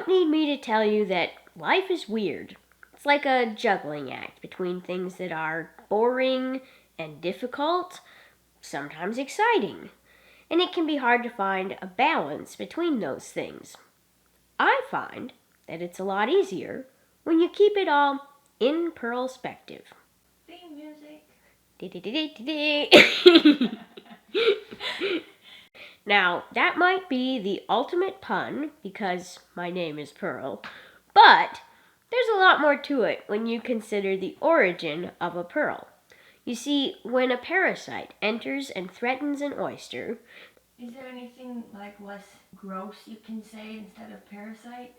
don't need me to tell you that life is weird. It's like a juggling act between things that are boring and difficult, sometimes exciting. And it can be hard to find a balance between those things. I find that it's a lot easier when you keep it all in Pearlspective. Theme music. Now, that might be the ultimate pun because my name is Pearl, but there's a lot more to it when you consider the origin of a pearl. You see, when a parasite enters and threatens an oyster... Is there anything less gross you can say instead of parasite?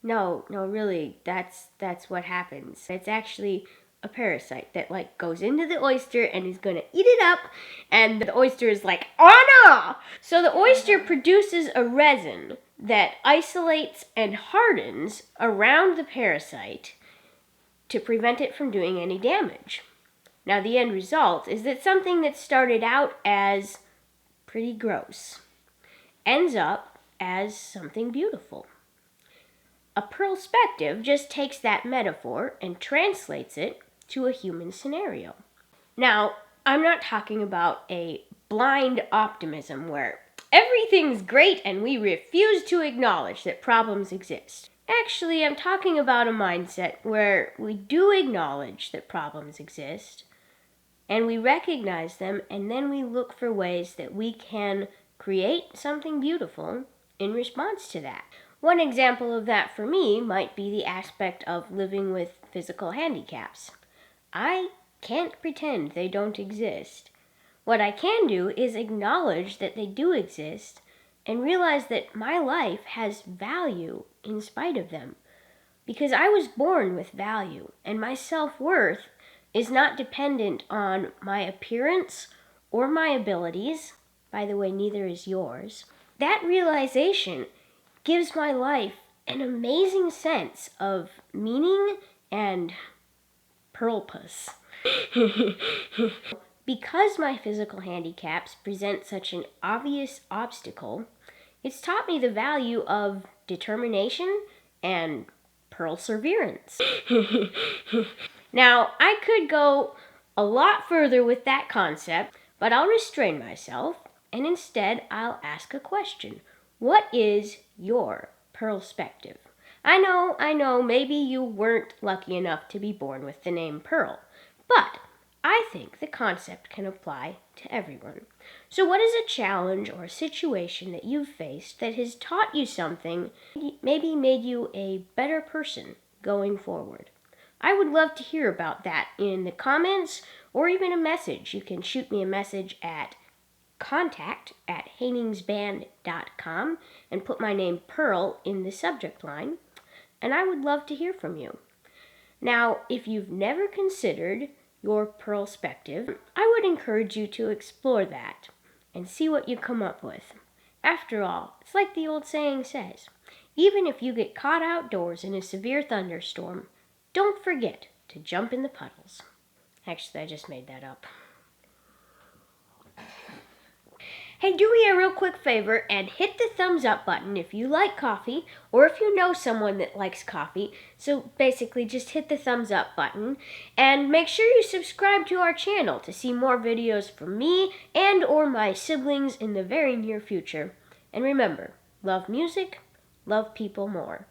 No, really, that's what happens. It's actually a parasite that goes into the oyster and is gonna eat it up, and the oyster is like, oh no! So the oyster produces a resin that isolates and hardens around the parasite to prevent it from doing any damage. Now the end result is that something that started out as pretty gross ends up as something beautiful. A Pearlspective just takes that metaphor and translates it to a human scenario. Now, I'm not talking about a blind optimism where everything's great and we refuse to acknowledge that problems exist. Actually, I'm talking about a mindset where we do acknowledge that problems exist, and we recognize them, and then we look for ways that we can create something beautiful in response to that. One example of that for me might be the aspect of living with physical handicaps. I can't pretend they don't exist. What I can do is acknowledge that they do exist and realize that my life has value in spite of them. Because I was born with value, and my self-worth is not dependent on my appearance or my abilities. By the way, neither is yours. That realization gives my life an amazing sense of meaning and purpose. Because my physical handicaps present such an obvious obstacle, it's taught me the value of determination and perseverance. Now, I could go a lot further with that concept, but I'll restrain myself, and instead I'll ask a question. What is your Pearlspective? I know, maybe you weren't lucky enough to be born with the name Pearl, but I think the concept can apply to everyone. So what is a challenge or a situation that you've faced that has taught you something, maybe made you a better person going forward? I would love to hear about that in the comments or even a message. You can shoot me a message at contact@hainingsband.com and put my name Pearl in the subject line, and I would love to hear from you. Now, if you've never considered your Pearlspective, I would encourage you to explore that and see what you come up with. After all, it's like the old saying says, even if you get caught outdoors in a severe thunderstorm, don't forget to jump in the puddles. Actually, I just made that up. Hey, do me a real quick favor and hit the thumbs up button if you like coffee or if you know someone that likes coffee. So basically just hit the thumbs up button and make sure you subscribe to our channel to see more videos from me and or my siblings in the very near future. And remember, love music, love people more.